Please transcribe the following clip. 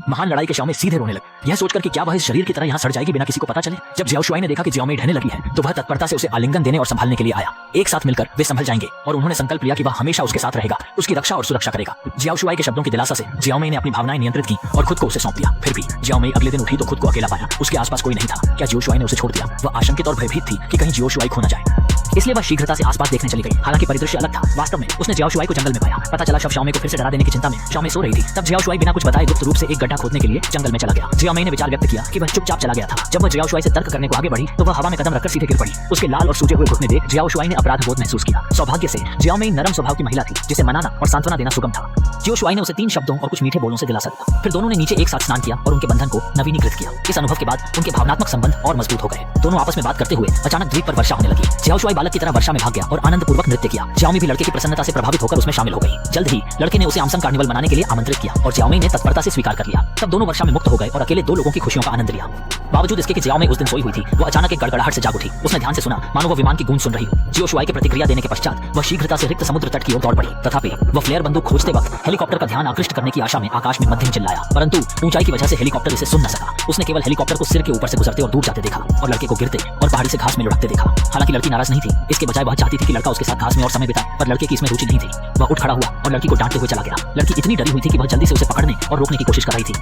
महान लड़ाई के शाओ में सीधे रोने लगी, यह सोचकर कि क्या वह इस शरीर की तरह यहाँ सड़ जाएगी बिना किसी को पता चले। जब जियाओ शुआई ने देखा कि जियाओ मेई ढहने लगी है तो वह तत्परता से उसे आलिंगन देने और संभालने के लिए आया। एक साथ मिलकर वे संभल जाएंगे और उन्होंने संकल्प लिया कि वह हमेशा उसके साथ रहेगा, उसकी रक्षा और सुरक्षा करेगा। जियाओ शुआई के शब्दों की दिलासा से जियाओ मेई ने अपनी भावनाएं नियंत्रित की और खुद को उसे सौंप दिया। फिर भी जियाओ मेई अगले दिन उठी तो खुद को अकेला पाया, उसके आसपास कोई नहीं था। क्या जियाओ शुआई ने उसे छोड़ दिया? वह आशंकित और भयभीत थी कि कहीं जियाओ शुआई खो न जाए, इसलिए वह शीघ्रता से आसपास देखने चली गई। हालांकि परिदृश्य अलग था। वास्तव में उसने जियाओ शुआई को जंगल में पाया। पता चला शव शाओ को फिर से डरा देने की चिंता में शाओ सो रही थी। तब जियाओ शुआई बिना कुछ बताए गुप्त रूप से एक गड्ढा खोदने के लिए जंगल में चला गया। जियाओ मेई ने विचार व्यक्त किया कि वह चुपचाप चला गया था। जब वह जियाओ शुआई से तर्क करने को आगे बढ़ी तो वह हवा में कदम रखकर सीधे गिर पड़ी। उसके लाल और सूजे हुए घुटने देख जियाओ शुआई ने अपराध बोध महसूस किया। सौभाग्य से जियाओ मेई नरम स्वभाव की महिला थी जिसे मनाना और सांत्वना देना सुगम था। जियाओ शुआई ने उसे 3 शब्दों और कुछ मीठे बोलों से दिलासा दिया। फिर दोनों ने नीचे एक साथ स्नान किया और उनके बंधन को नवीनीकृत किया। इस अनुभव के बाद उनके भावनात्मक संबंध और मजबूत हो गए। दोनों आपस में बात करते हुए अचानक द्वीप पर वर्षा होने लगी। जियाओ शुआई बालक की तरह वर्षा में भाग गया और आनंदपूर्वक नृत्य किया। जियाओ मेई भी लड़के की प्रसन्नता से प्रभावित होकर उसमें शामिल हो गई। जल्द ही लड़के ने उसे आमसंग कार्निवल मनाने के लिए आमंत्रित किया और जियाओ मेई ने तत्परता से स्वीकार कर लिया। तब दोनों वर्षा में मुक्त हो गए और अकेले 2 लोगों की खुशियों का आनंद लिया। बावजूद इसके कि जियाओ मेई उस दिन सोई हुई थी, वो अचानक एक गड़गड़ाहट से जाग उठी। उसने ध्यान से सुना, मानो वह विमान की गूंज सुन रही हो। जियाओ शुआई के प्रतिक्रिया देने के पश्चात वह शीघ्रता से रिक्त समुद्र तट की ओर दौड़ पड़ी। तथापि वह फ्लेयर बंदूक खोजते वक्त हेलीकॉप्टर का ध्यान आकृष्ट करने की आशा में आकाश में मध्यम चिल्लाया, परंतु ऊंचाई की वजह से हेलीकॉप्टर इसे सुन न सका। उसने केवल हेलीकॉप्टर को सिर के ऊपर से गुजरते और दूर जाते देखा और लड़के को गिरते और पहाड़ी से घास में लुढ़कते देखा। हालांकि लड़की नाराज नहीं थी, इसके बजाय वह चाहती थी कि लड़का उसके साथ घास में और समय बिताए, पर लड़के की इसमें रुचि नहीं थी। वह उठ खड़ा हुआ और लड़की को डांटते हुए चला गया। लड़की इतनी डरी हुई थी कि वह जल्दी से उसे पकड़ने और रोकने की कोशिश कर रही थी।